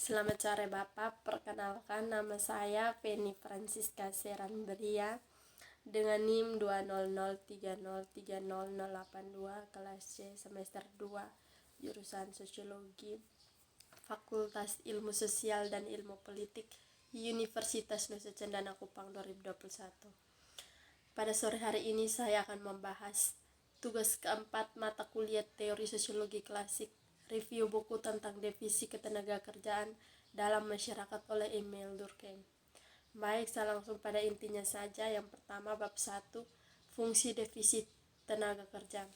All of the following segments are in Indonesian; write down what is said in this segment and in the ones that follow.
Selamat sore Bapak, perkenalkan nama saya Penny Francisca Seranberia dengan NIM 200303082 kelas C semester 2 jurusan Sosiologi Fakultas Ilmu Sosial dan Ilmu Politik Universitas Nusa Cendana Kupang 2021. Pada sore hari ini saya akan membahas tugas keempat mata kuliah Teori Sosiologi Klasik, review buku tentang definisi ketenagakerjaan dalam masyarakat oleh Emil Durkheim. Baik, saya langsung pada intinya saja. Yang pertama, bab 1, fungsi defisit tenaga kerja.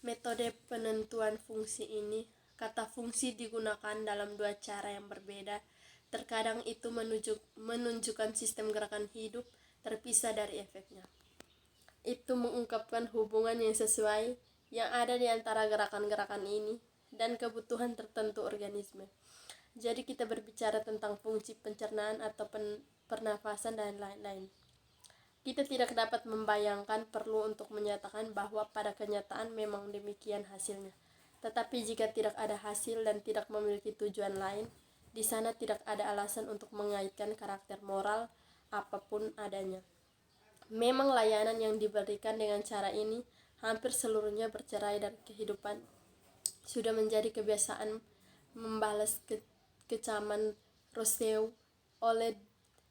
Metode penentuan fungsi ini, kata fungsi digunakan dalam dua cara yang berbeda. Terkadang itu menunjukkan sistem gerakan hidup terpisah dari efeknya. Itu mengungkapkan hubungan yang sesuai yang ada di antara gerakan-gerakan ini dan kebutuhan tertentu organisme. Jadi kita berbicara tentang fungsi pencernaan atau pernafasan dan lain-lain. Kita tidak dapat membayangkan perlu untuk menyatakan bahwa pada kenyataan memang demikian hasilnya. Tetapi jika tidak ada hasil dan tidak memiliki tujuan lain, di sana tidak ada alasan untuk mengaitkan karakter moral apapun adanya. Memang layanan yang diberikan dengan cara ini hampir seluruhnya bercerai dari kehidupan. Sudah menjadi kebiasaan membalas kecaman Rousseau oleh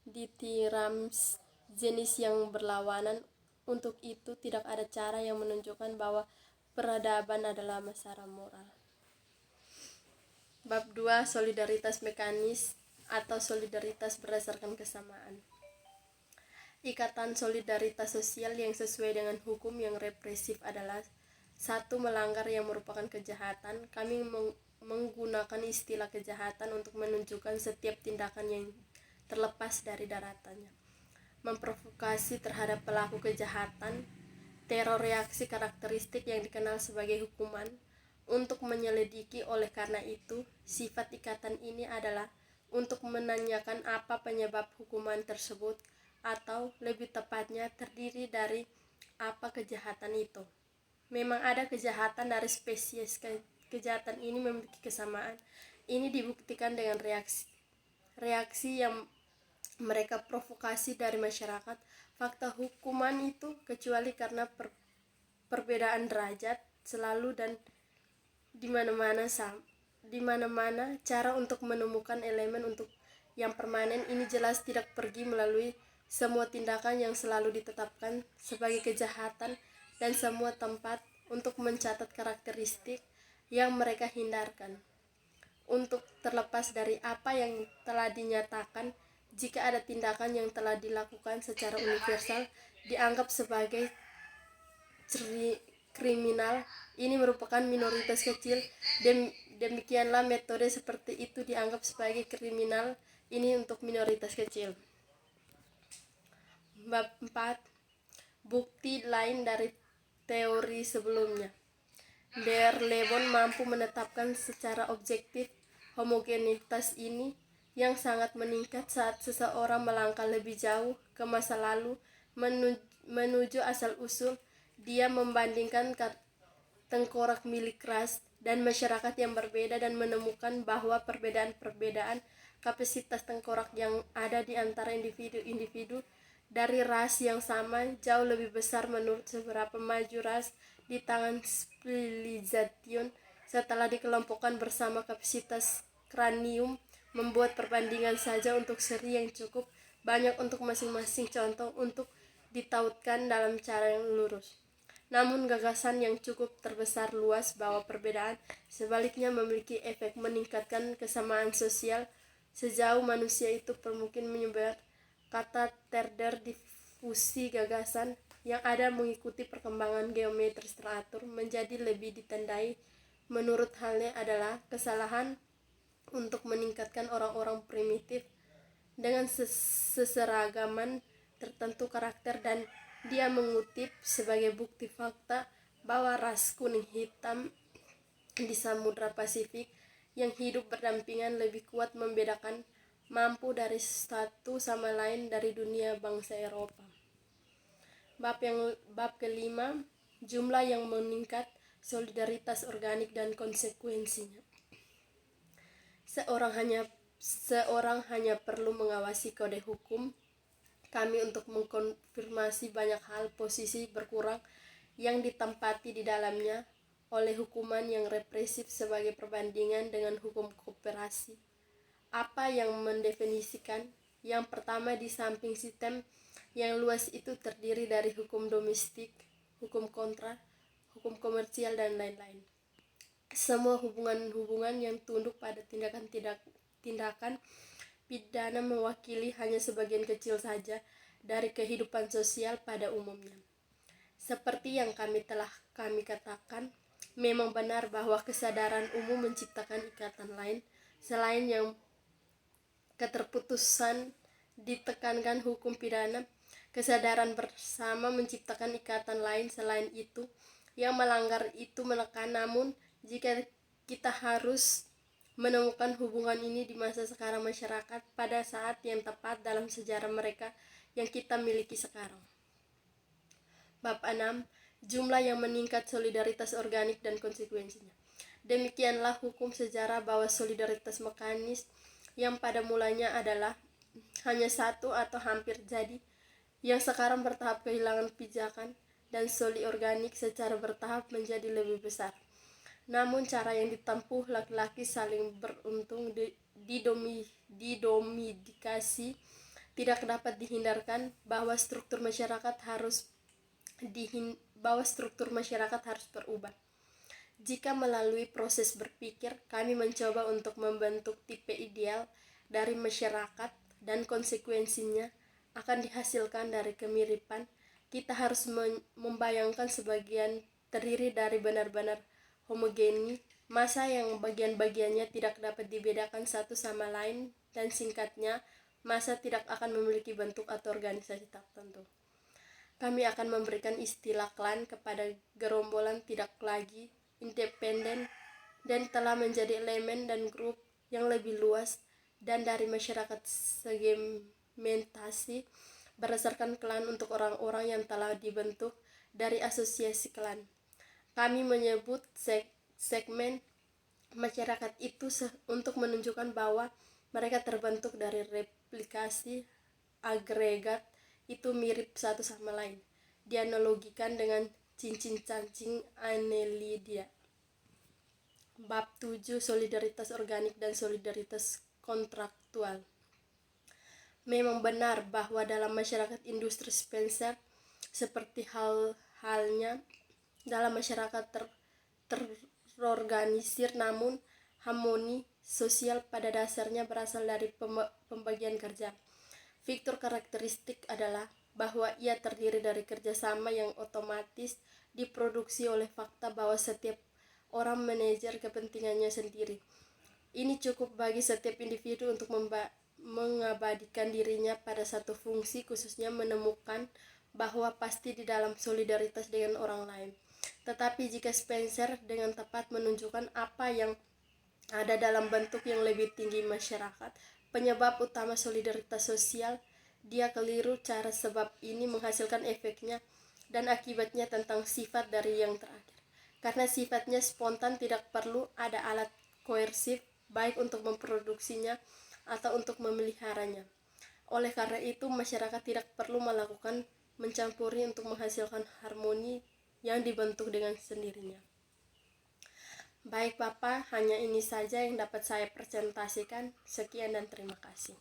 dithyrams jenis yang berlawanan. Untuk itu tidak ada cara yang menunjukkan bahwa peradaban adalah masalah moral. Bab 2, solidaritas mekanis atau solidaritas berdasarkan kesamaan. Ikatan solidaritas sosial yang sesuai dengan hukum yang represif adalah satu, melanggar yang merupakan kejahatan. Kami menggunakan istilah kejahatan untuk menunjukkan setiap tindakan yang terlepas dari daratannya. Memprovokasi terhadap pelaku kejahatan, teror reaksi karakteristik yang dikenal sebagai hukuman, untuk menyelidiki. Oleh karena itu, sifat ikatan ini adalah untuk menanyakan apa penyebab hukuman tersebut, atau lebih tepatnya terdiri dari apa kejahatan itu. Memang ada kejahatan dari spesies kejahatan ini memiliki kesamaan. Ini dibuktikan dengan reaksi yang mereka provokasi dari masyarakat. Fakta hukuman itu kecuali karena perbedaan derajat selalu dan di mana-mana cara untuk menemukan elemen untuk yang permanen ini jelas tidak pergi melalui semua tindakan yang selalu ditetapkan sebagai kejahatan dan semua tempat untuk mencatat karakteristik yang mereka hindarkan. Untuk terlepas dari apa yang telah dinyatakan, jika ada tindakan yang telah dilakukan secara universal dianggap sebagai kriminal, ini merupakan minoritas kecil. Demikianlah metode seperti itu dianggap sebagai kriminal ini untuk minoritas kecil. Bab 4, bukti lain dari teori sebelumnya. Lebon mampu menetapkan secara objektif homogenitas ini yang sangat meningkat saat seseorang melangkah lebih jauh ke masa lalu menuju asal-usul. Dia membandingkan tengkorak milik ras dan masyarakat yang berbeda dan menemukan bahwa perbedaan kapasitas tengkorak yang ada di antara individu-individu dari ras yang sama jauh lebih besar menurut seberapa maju ras di tangan civilization setelah dikelompokkan bersama. Kapasitas kranium membuat perbandingan saja untuk seri yang cukup banyak untuk masing-masing contoh untuk ditautkan dalam cara yang lurus. Namun gagasan yang cukup terbesar luas bahwa perbedaan sebaliknya memiliki efek meningkatkan kesamaan sosial sejauh manusia itu mungkin menyebar. Kata terder difusi gagasan yang ada mengikuti perkembangan geometris teratur menjadi lebih ditandai. Menurut halnya adalah kesalahan untuk meningkatkan orang-orang primitif dengan seseragaman tertentu karakter, dan dia mengutip sebagai bukti fakta bahwa ras kuning hitam di Samudra Pasifik yang hidup berdampingan lebih kuat membedakan mampu dari satu sama lain dari dunia bangsa Eropa. Bab kelima, jumlah yang meningkat, solidaritas organik dan konsekuensinya. Seorang hanya perlu mengawasi kode hukum kami untuk mengkonfirmasi banyak hal posisi berkurang yang ditempati di dalamnya oleh hukuman yang represif sebagai perbandingan dengan hukum koperasi. Apa yang mendefinisikan? Yang pertama, di samping sistem yang luas itu terdiri dari hukum domestik, hukum kontra, hukum komersial, dan lain-lain. Semua hubungan-hubungan yang tunduk pada tindakan pidana mewakili hanya sebagian kecil saja dari kehidupan sosial pada umumnya. Seperti yang kami katakan, memang benar bahwa kesadaran umum menciptakan ikatan lain selain yang keterputusan ditekankan hukum pidana. Kesadaran bersama menciptakan ikatan lain selain itu yang melanggar itu menekan. Namun jika kita harus menemukan hubungan ini di masa sekarang masyarakat pada saat yang tepat dalam sejarah mereka yang kita miliki sekarang. Bab 6. Jumlah yang meningkat, solidaritas organik dan konsekuensinya. Demikianlah hukum sejarah bahwa solidaritas mekanis yang pada mulanya adalah hanya satu atau hampir jadi, yang sekarang bertahap kehilangan pijakan, dan soli organik secara bertahap menjadi lebih besar. Namun cara yang ditempuh laki-laki saling beruntung didomidikasi tidak dapat dihindarkan bahwa struktur masyarakat harus berubah. Jika melalui proses berpikir kami mencoba untuk membentuk tipe ideal dari masyarakat dan konsekuensinya akan dihasilkan dari kemiripan, kita harus membayangkan sebagian terdiri dari benar-benar homogeni, masa yang bagian-bagiannya tidak dapat dibedakan satu sama lain, dan singkatnya, masa tidak akan memiliki bentuk atau organisasi tertentu. Kami akan memberikan istilah klan kepada gerombolan tidak lagi independen dan telah menjadi elemen dan grup yang lebih luas dan dari masyarakat segmentasi berdasarkan klan untuk orang-orang yang telah dibentuk dari asosiasi klan. Kami menyebut segmen masyarakat itu untuk menunjukkan bahwa mereka terbentuk dari replikasi agregat itu mirip satu sama lain. Dianalogikan dengan cincin cacing Annelida. Bab 7. Solidaritas organik dan solidaritas kontraktual. Memang benar bahwa dalam masyarakat industri Spencer, seperti halnya dalam masyarakat terorganisir, namun harmoni sosial pada dasarnya berasal dari pembagian kerja. Fitur karakteristik adalah bahwa ia terdiri dari kerjasama yang otomatis diproduksi oleh fakta bahwa setiap orang manajer kepentingannya sendiri. Ini cukup bagi setiap individu untuk mengabadikan dirinya pada satu fungsi, khususnya menemukan bahwa pasti di dalam solidaritas dengan orang lain. Tetapi jika Spencer dengan tepat menunjukkan apa yang ada dalam bentuk yang lebih tinggi masyarakat, penyebab utama solidaritas sosial, dia keliru. Cara sebab ini menghasilkan efeknya dan akibatnya tentang sifat dari yang terakhir. Karena sifatnya spontan, tidak perlu ada alat koersif baik untuk memproduksinya atau untuk memeliharanya. Oleh karena itu, masyarakat tidak perlu melakukan mencampuri untuk menghasilkan harmoni yang dibentuk dengan sendirinya. Baik Bapak, hanya ini saja yang dapat saya presentasikan. Sekian dan terima kasih.